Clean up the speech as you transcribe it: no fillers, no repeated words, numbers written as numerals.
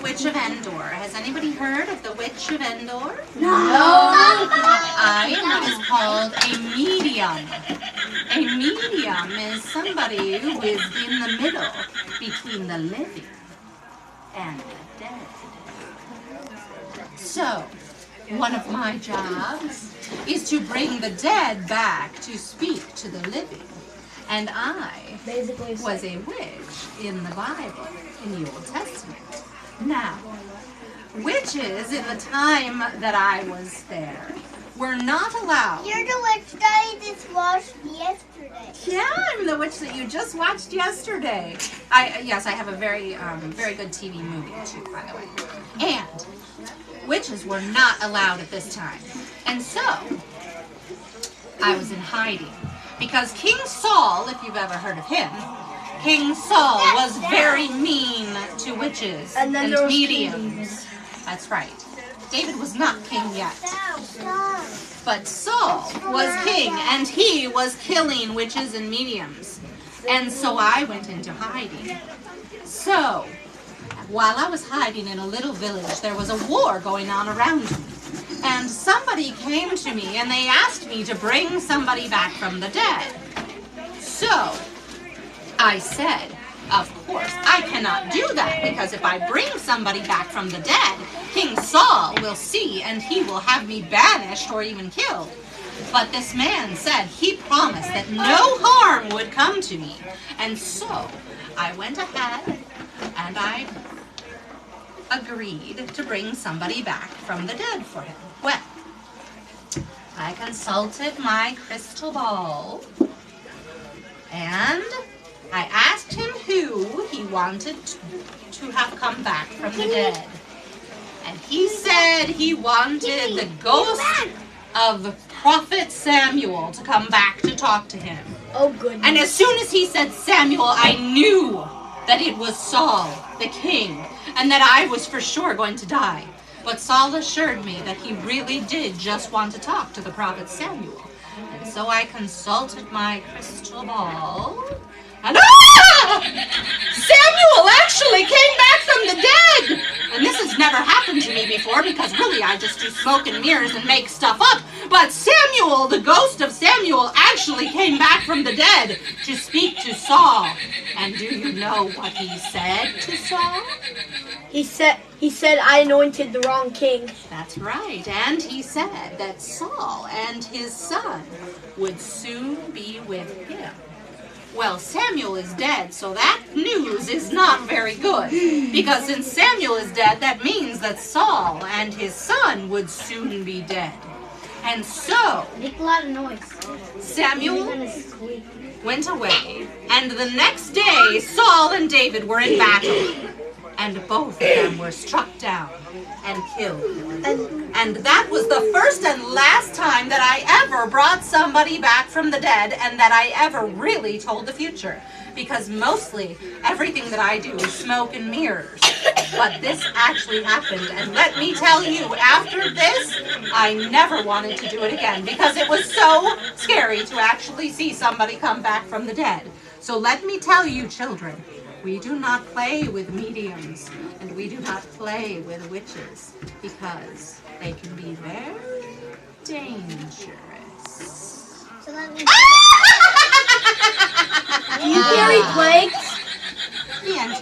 Witch of Endor. Has anybody heard of the Witch of Endor? No. I am what is called a medium. A medium is somebody who is in the middle between the living and the dead. So, one of my jobs is to bring the dead back to speak to the living. And I was a witch in the Bible, in the Old Testament. Now, witches in the time that I was there were not allowed. You're the witch that I just watched yesterday. Yeah, I'm the witch that you just watched yesterday. Yes, I have a very good TV movie too, by the way. And witches were not allowed at this time. And so, I was in hiding. Because King Saul, if you've ever heard of him, King Saul was very mean to witches and mediums. That's right. David was not king yet. But Saul was king, and he was killing witches and mediums. And so I went into hiding. So, while I was hiding in a little village, there was a war going on around me. And somebody came to me and they asked me to bring somebody back from the dead. So, I said, of course, I cannot do that, because if I bring somebody back from the dead, King Saul will see and he will have me banished or even killed. But this man said he promised that no harm would come to me. And so, I went ahead and I agreed to bring somebody back from the dead for him. Well, I consulted my crystal ball, and I asked him who he wanted to have come back from the dead. And he said he wanted the ghost of Prophet Samuel to come back to talk to him. Oh, goodness. And as soon as he said Samuel, I knew that it was Saul, the king, and that I was for sure going to die. But Saul assured me that he really did just want to talk to the prophet Samuel. And so I consulted my crystal ball, and Samuel actually came back from the dead! And this has never happened to me before, because really I just do smoke and mirrors and make stuff up. But Samuel, the ghost of Samuel, actually came back from the dead to speak to Saul. And do you know what he said to Saul? He said I anointed the wrong king. That's right. And he said that Saul and his son would soon be with him. Well, Samuel is dead, so that news is not very good. Because since Samuel is dead, that means that Saul and his son would soon be dead. And so, Make a lot of noise. Samuel went away, and the next day, Saul and David were in battle. And both of them were struck down and killed. And that was the first and last time that I ever brought somebody back from the dead, and that I ever really told the future. Because mostly everything that I do is smoke and mirrors. But this actually happened, and let me tell you, after this, I never wanted to do it again, because it was so scary to actually see somebody come back from the dead. So let me tell you, children, we do not play with mediums, and we do not play with witches, because they can be very dangerous. So let me. Do you carry plagues? The end.